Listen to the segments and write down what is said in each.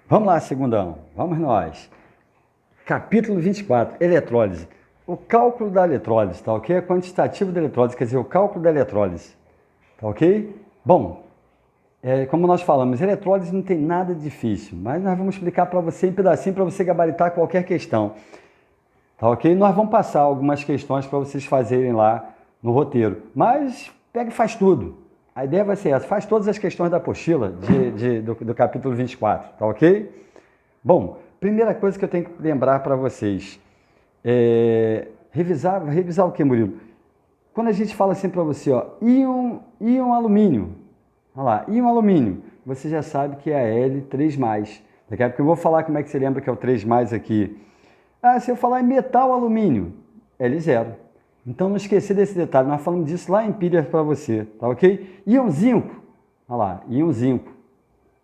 Vamos lá, segundão. Vamos nós. Capítulo 24, eletrólise. O cálculo da eletrólise, tá ok? É quantitativo da eletrólise, quer dizer, o cálculo da eletrólise, tá ok? Bom, como nós falamos, eletrólise não tem nada difícil, mas nós vamos explicar para você em pedacinho para você gabaritar qualquer questão, tá ok? Nós vamos passar algumas questões para vocês fazerem lá no roteiro, mas pega e faz tudo. A ideia vai ser essa, faz todas as questões da apostila do capítulo 24, tá ok? Bom, primeira coisa que eu tenho que lembrar para vocês revisar o que, Murilo? Quando a gente fala assim para você, ó, íon alumínio, olha lá, íon alumínio, você já sabe que é a L3+. Daqui a pouco eu vou falar como é que você lembra que é o 3+ aqui. Ah, se eu falar em metal alumínio, L0. Então não esquecer desse detalhe, nós falamos disso lá em PDF para você, tá ok? Íon zinco, olha lá, íon zinco,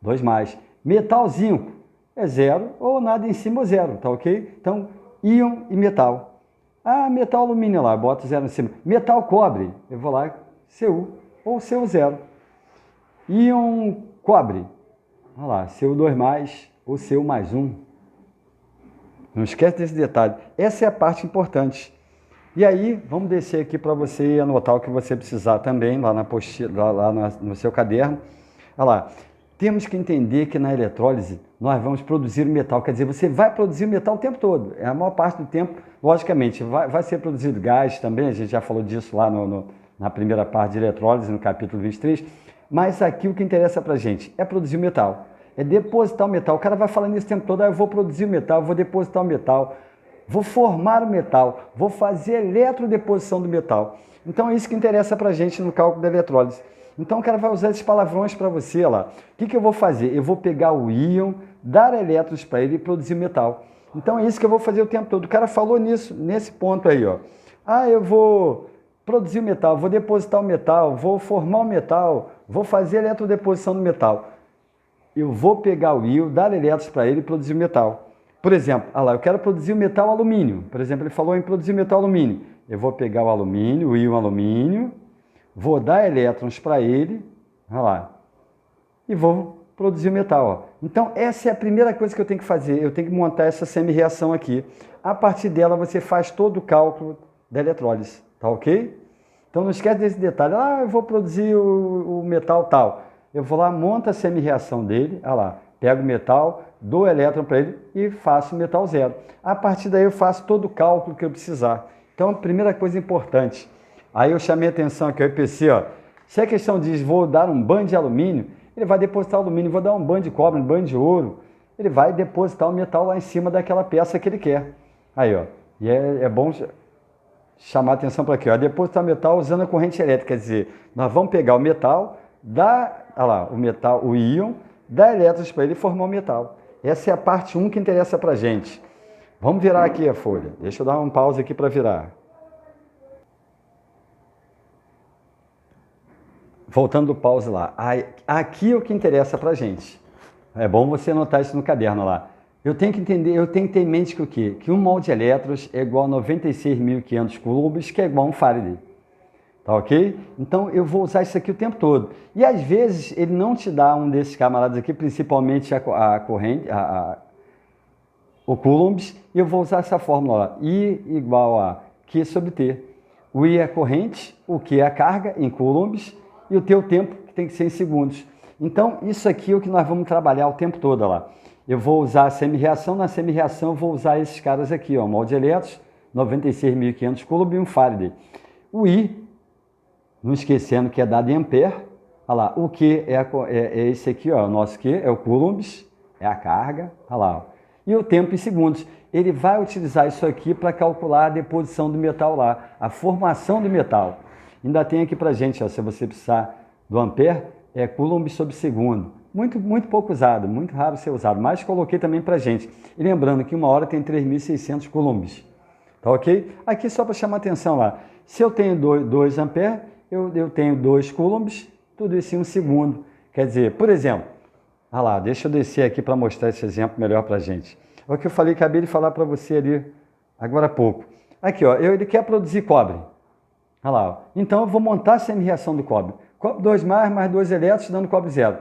2+. Metal zinco, é 0 ou nada em cima ou 0, tá ok? Então, íon e metal. Ah, metal alumínio lá, boto 0 em cima. Metal cobre, eu vou lá, Cu ou Cu0. Íon cobre, olha lá, Cu2+, ou Cu+1. Não esquece desse detalhe. Essa é a parte importante. E aí, vamos descer aqui para você anotar o que você precisar também, lá, no seu caderno. Olha lá. Temos que entender que na eletrólise nós vamos produzir o metal, quer dizer, você vai produzir o metal o tempo todo. A maior parte do tempo, logicamente, vai ser produzido gás também, a gente já falou disso lá na primeira parte de eletrólise, no capítulo 23, mas aqui o que interessa para a gente é produzir o metal, é depositar o metal. O cara vai falando isso o tempo todo, eu vou produzir o metal, vou depositar o metal, vou formar o metal, vou fazer a eletrodeposição do metal. Então é isso que interessa para a gente no cálculo da eletrólise. Então o cara vai usar esses palavrões para você lá. O que eu vou fazer? Eu vou pegar o íon, dar elétrons para ele e produzir metal. Então é isso que eu vou fazer o tempo todo. O cara falou nisso, nesse ponto aí, ó. Ah, eu vou produzir o metal, vou depositar o metal, vou formar o metal, vou fazer a eletrodeposição do metal. Eu vou pegar o íon, dar elétrons para ele e produzir o metal. Por exemplo, olha lá, eu quero produzir o metal alumínio. Por exemplo, ele falou em produzir metal alumínio. Eu vou pegar o alumínio, o íon alumínio, vou dar elétrons para ele, olha lá, e vou produzir o metal. Ó. Então, essa é a primeira coisa que eu tenho que fazer. Eu tenho que montar essa semi-reação aqui. A partir dela, você faz todo o cálculo da eletrólise, tá ok? Então, não esquece desse detalhe. Ah, eu vou produzir o metal tal. Eu vou lá, monto a semi-reação dele, olha lá, pego o metal, dou elétron para ele e faço o metal 0. A partir daí, eu faço todo o cálculo que eu precisar. Então, a primeira coisa importante. Aí eu chamei a atenção aqui, o IPC, ó. Se a questão diz, vou dar um banho de alumínio, ele vai depositar o alumínio, vou dar um banho de cobre, um banho de ouro, ele vai depositar o metal lá em cima daquela peça que ele quer. Aí, ó, e é bom chamar a atenção para aqui, ó, depositar o metal usando a corrente elétrica, quer dizer, nós vamos pegar o metal, dar, olha lá, o metal, o íon, dar elétrons para ele e formar o metal. Essa é a parte 1 que interessa para a gente. Vamos virar aqui a folha, deixa eu dar um pause aqui para virar. Voltando do pause lá, aqui é o que interessa para a gente. É bom você anotar isso no caderno lá. Eu tenho que entender, eu tenho que ter em mente que o quê? Que 1 mol de elétrons é igual a 96.500 coulombs, que é igual a 1 Faraday. Tá ok? Então eu vou usar isso aqui o tempo todo. E às vezes ele não te dá um desses camaradas aqui, principalmente a corrente, o coulombs, e eu vou usar essa fórmula lá. I igual a Q sobre T. O I é a corrente, o Q é a carga em coulombs, e o teu tempo, que tem que ser em segundos. Então, isso aqui é o que nós vamos trabalhar o tempo todo lá. Eu vou usar a semi-reação, na semi-reação eu vou usar esses caras aqui, ó, mol de elétrons, 96.500 coulomb e 1 Faraday. O I, não esquecendo que é dado em ampere, olha lá, o Q é esse aqui, ó, o nosso Q é o coulombs, é a carga, olha lá, ó. E o tempo em segundos. Ele vai utilizar isso aqui para calcular a deposição do metal lá, a formação do metal. Ainda tem aqui para gente, ó, se você precisar do ampere, é coulomb sobre segundo. Muito pouco usado, muito raro ser usado, mas coloquei também para gente. E lembrando que 1 hora tem 3.600 coulombs. Tá ok? Aqui só para chamar atenção lá. Se eu tenho 2 ampere, eu tenho 2 coulombs, tudo isso em 1 segundo. Quer dizer, por exemplo, olha lá, deixa eu descer aqui para mostrar esse exemplo melhor para gente. É o que eu falei, acabei de falar para você ali agora há pouco. Aqui, ó, ele quer produzir cobre. Olha lá, ó. Então eu vou montar a semi-reação do cobre. Cobre 2+, mais 2 elétrons, dando cobre 0.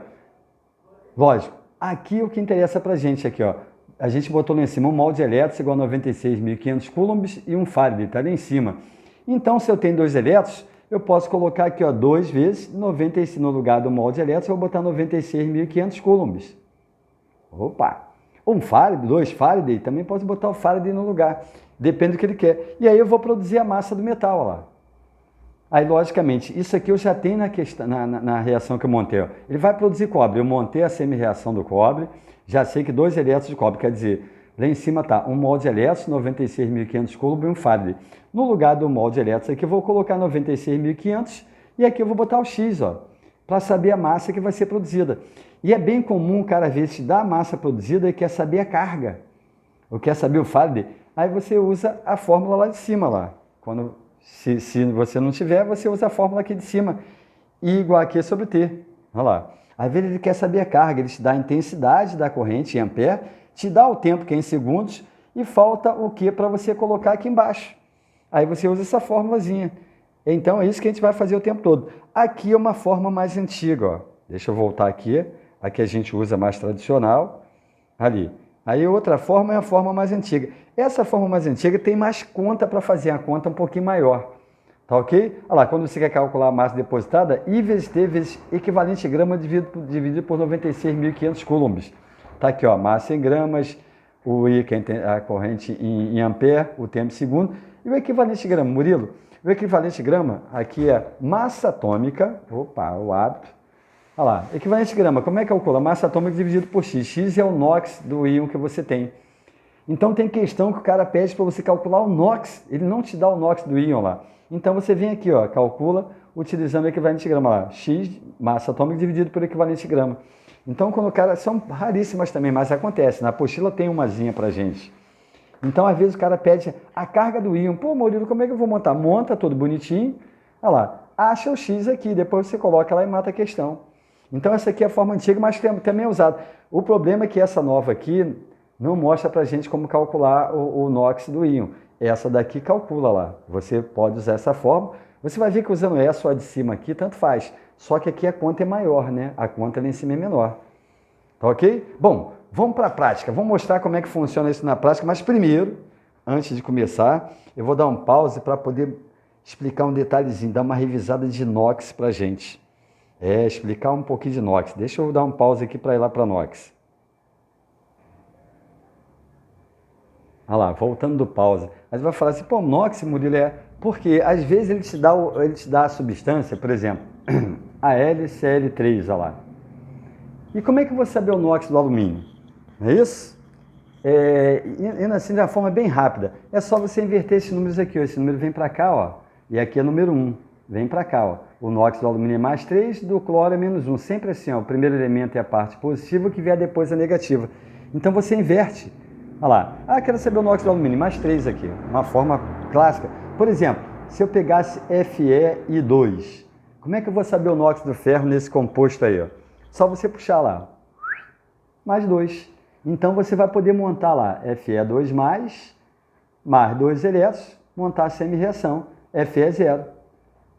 Lógico, Aqui o que interessa para a gente aqui, ó. A gente botou lá em cima um molde elétrico igual a 96.500 coulombs e um farad, está lá em cima. Então, se eu tenho 2 elétrons, eu posso colocar aqui, ó, 2 vezes 96, no lugar do molde elétrico, eu vou botar 96.500 coulombs. Opa! Um farad, 2 farad, também posso botar o farad no lugar. Depende do que ele quer. E aí eu vou produzir a massa do metal, ó lá. Aí, logicamente, isso aqui eu já tenho na reação que eu montei. Ó. Ele vai produzir cobre. Eu montei a semi-reação do cobre, já sei que 2 elétrons de cobre, quer dizer, lá em cima está um molde elétrico, 96.500 coulomb e um farad. No lugar do molde elétrico aqui eu vou colocar 96.500 e aqui eu vou botar o X, ó, para saber a massa que vai ser produzida. E é bem comum o cara, às vezes, te dar a massa produzida e quer saber a carga, ou quer saber o farad. Aí você usa a fórmula lá de cima, lá. Se você não tiver, você usa a fórmula aqui de cima. I igual a Q sobre T. Olha lá. Às vezes ele quer saber a carga, ele te dá a intensidade da corrente em ampere, te dá o tempo que é em segundos e falta o Q para você colocar aqui embaixo. Aí você usa essa fórmulazinha. Então é isso que a gente vai fazer o tempo todo. Aqui é uma forma mais antiga. Ó. Deixa eu voltar aqui. Aqui a gente usa mais tradicional. Ali. Aí outra forma é a forma mais antiga. Essa forma mais antiga tem mais conta para fazer, a conta um pouquinho maior. Tá ok? Olha lá, quando você quer calcular a massa depositada, I vezes T vezes equivalente grama dividido por 96.500 coulombs. Tá aqui, ó, massa em gramas, o I, que é a corrente em ampere, o tempo em segundo, e o equivalente grama, Murilo. O equivalente grama aqui é massa atômica, opa, o hábito. Olha lá, equivalente grama, como é que calcula? Massa atômica dividido por X. X é o NOx do íon que você tem. Então tem questão que o cara pede para você calcular o NOx, ele não te dá o NOx do íon lá. Então você vem aqui, ó, calcula utilizando o equivalente grama lá. X, massa atômica dividido por equivalente grama. Então quando o cara, são raríssimas também, mas acontece, na apostila tem umazinha pra gente. Então às vezes o cara pede a carga do íon. Pô, Murilo, como é que eu vou montar? Monta tudo bonitinho, olha lá, acha o X aqui, depois você coloca lá e mata a questão. Então essa aqui é a forma antiga, mas também é usada. O problema é que essa nova aqui não mostra para a gente como calcular o NOx do íon. Essa daqui calcula lá. Você pode usar essa forma. Você vai ver que usando essa ou a de cima aqui, tanto faz. Só que aqui a conta é maior, né? A conta lá em cima é menor. Tá ok? Bom, vamos para a prática. Vamos mostrar como é que funciona isso na prática. Mas primeiro, antes de começar, eu vou dar um pause para poder explicar um detalhezinho, dar uma revisada de NOx para a gente. Explicar um pouquinho de NOx. Deixa eu dar um pause aqui para ir lá para NOx. Olha lá, voltando do pause. Aí você vai falar assim, pô, NOx, Murilo, porque às vezes ele te dá a substância, por exemplo, a LCl3, olha lá. E como é que eu vou saber o NOx do alumínio? Não é isso? Indo assim de uma forma bem rápida. É só você inverter esses números aqui, ó. Esse número vem para cá, ó, e aqui é número 1. Vem para cá, ó. O NOx do alumínio é mais 3, do cloro é menos 1. Sempre assim, ó. O primeiro elemento é a parte positiva, o que vier depois é a negativa. Então você inverte. Olha lá. Quero saber o NOx do alumínio. Mais 3 aqui. Uma forma clássica. Por exemplo, se eu pegasse FeI2, como é que eu vou saber o NOx do ferro nesse composto aí, ó? Só você puxar lá. Mais 2. Então você vai poder montar lá Fe2+, mais 2 elétrons, montar a semi-reação. Fe é 0.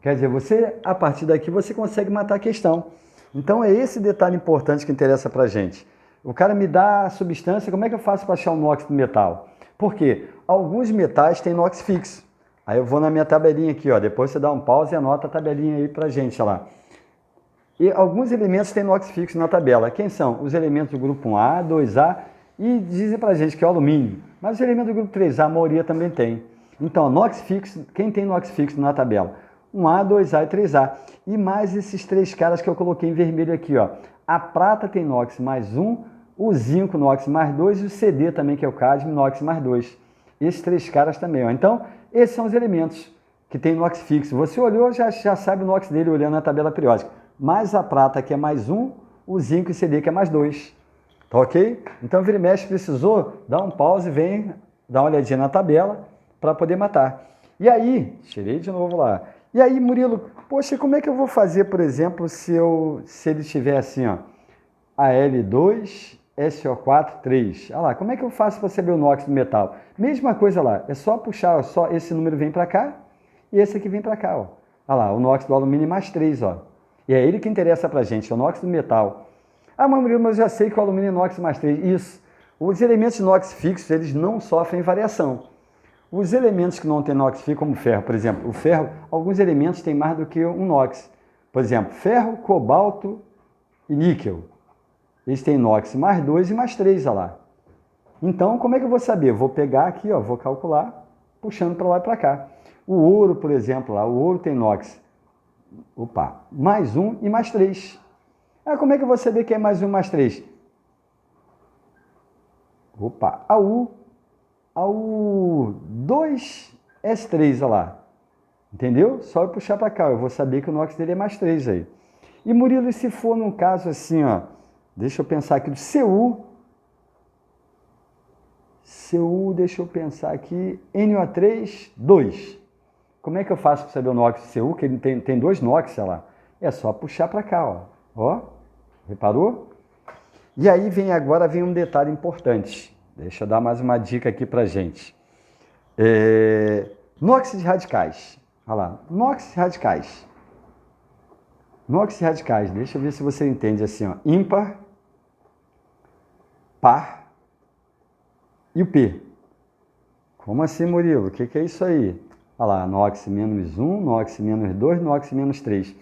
Quer dizer, você, a partir daqui, você consegue matar a questão. Então, é esse detalhe importante que interessa para a gente. O cara me dá a substância, como é que eu faço para achar o NOx do metal? Porque alguns metais têm NOx fixo. Aí eu vou na minha tabelinha aqui, ó. Depois você dá um pause e anota a tabelinha aí para a gente, olha lá. E alguns elementos têm NOx fixo na tabela. Quem são? Os elementos do grupo 1A, 2A e dizem para a gente que é o alumínio. Mas os elementos do grupo 3A, a maioria também tem. Então, NOx fixo, quem tem NOx fixo na tabela? 1A, 2A e 3A. E mais esses 3 caras que eu coloquei em vermelho aqui, ó. A prata tem NOx mais 1, o zinco NOx mais 2 e o CD também, que é o cádmio, NOx mais 2. Esses 3 caras também, ó. Então, esses são os elementos que tem NOx fixo. Você olhou, já sabe o NOx dele olhando na tabela periódica. Mais a prata, que é mais 1, o zinco e o CD, que é mais 2. Tá ok? Então, vira e mexe, precisou, dá um pause, vem, dá uma olhadinha na tabela para poder matar. E aí, tirei de novo lá. E aí, Murilo, poxa, como é que eu vou fazer, por exemplo, se ele tiver assim, ó, Al2, SO4, 3. Olha lá, como é que eu faço para saber o NOx do metal? Mesma coisa lá, é só puxar, ó, só esse número vem para cá e esse aqui vem para cá, ó. Olha lá, o NOx do alumínio mais 3, ó. E é ele que interessa para a gente, é o NOx do metal. Ah, mas eu já sei que o alumínio é inox mais 3. Isso. Os elementos inox fixos, eles não sofrem variação. Os elementos que não têm inox fixo, como o ferro, por exemplo, o ferro, alguns elementos têm mais do que um inox. Por exemplo, ferro, cobalto e níquel. Eles têm inox mais 2 e mais 3, olha lá. Então, como é que eu vou saber? Eu vou pegar aqui, ó, vou calcular, puxando para lá e para cá. O ouro, por exemplo, lá, o ouro tem inox. Opa, mais 1 e mais 3. Ah, como é que eu vou saber que é mais 1 mais 3? Opa, AU2S3, olha lá. Entendeu? Só eu puxar para cá, eu vou saber que o inox dele é mais 3 aí. E Murilo, e se for num caso assim, ó, deixa eu pensar aqui do deixa eu pensar aqui, NO3, 2. Como é que eu faço para saber o NOx do Cu? Que ele tem 2 NOx, sei lá. É só puxar para cá, ó. Ó, reparou? E aí agora vem um detalhe importante. Deixa eu dar mais uma dica aqui para gente. NOx de radicais. Olha lá, NOx de radicais. NOx de radicais, deixa eu ver se você entende assim, ó. Ímpar, par e o P. Como assim, Murilo? O que é isso aí? Olha lá, NOx menos 1, NOx menos 2, NOx menos 3.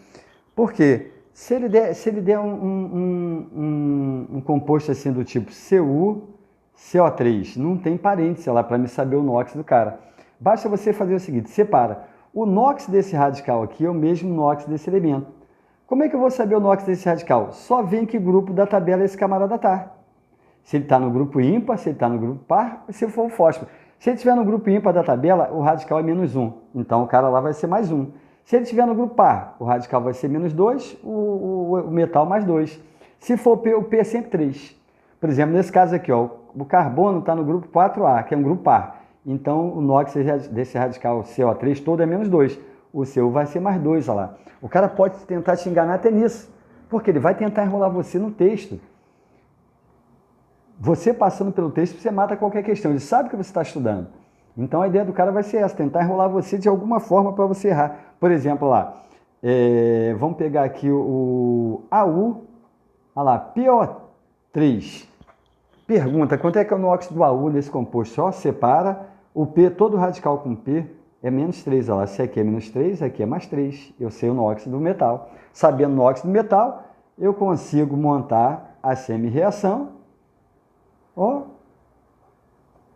Por quê? Se ele der um composto assim do tipo Cu, CO3, não tem parêntese lá para me saber o NOx do cara. Basta você fazer o seguinte, separa. O NOx desse radical aqui é o mesmo NOx desse elemento. Como é que eu vou saber o NOx desse radical? Só vê em que grupo da tabela esse camarada está. Se ele está no grupo ímpar, se ele está no grupo par, se for o fósforo. Se ele estiver no grupo ímpar da tabela, o radical é menos 1. Então, o cara lá vai ser mais 1. Se ele estiver no grupo par, o radical vai ser menos 2, o metal mais 2. Se for o P é sempre 3. Por exemplo, nesse caso aqui, ó, o carbono está no grupo 4A, que é um grupo par. Então, o NOx desse radical CO3 todo é menos 2. O seu vai ser mais 2, olha lá. O cara pode tentar te enganar até nisso, porque ele vai tentar enrolar você no texto. Você passando pelo texto, você mata qualquer questão. Ele sabe que você está estudando. Então, a ideia do cara vai ser essa, tentar enrolar você de alguma forma para você errar. Por exemplo, lá, vamos pegar aqui o AU, olha lá, PO3. Pergunta, quanto é que é o NOx do AU nesse composto? Só separa o P, todo radical com P é menos 3. Olha lá, se aqui é menos 3, aqui é mais 3. Eu sei o NOx do metal. Sabendo o NOx do metal, eu consigo montar a semi-reação, ó,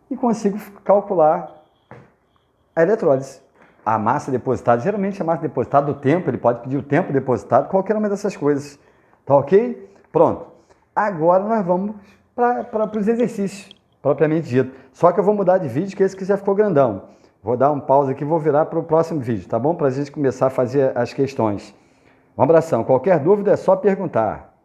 e consigo calcular a eletrólise. A massa depositada, geralmente a massa depositada, o tempo, ele pode pedir o tempo depositado, qualquer uma dessas coisas. Tá ok? Pronto. Agora nós vamos para os exercícios, propriamente dito. Só que eu vou mudar de vídeo, que esse aqui já ficou grandão. Vou dar um pause aqui e vou virar para o próximo vídeo, tá bom? Para a gente começar a fazer as questões. Um abração. Qualquer dúvida é só perguntar.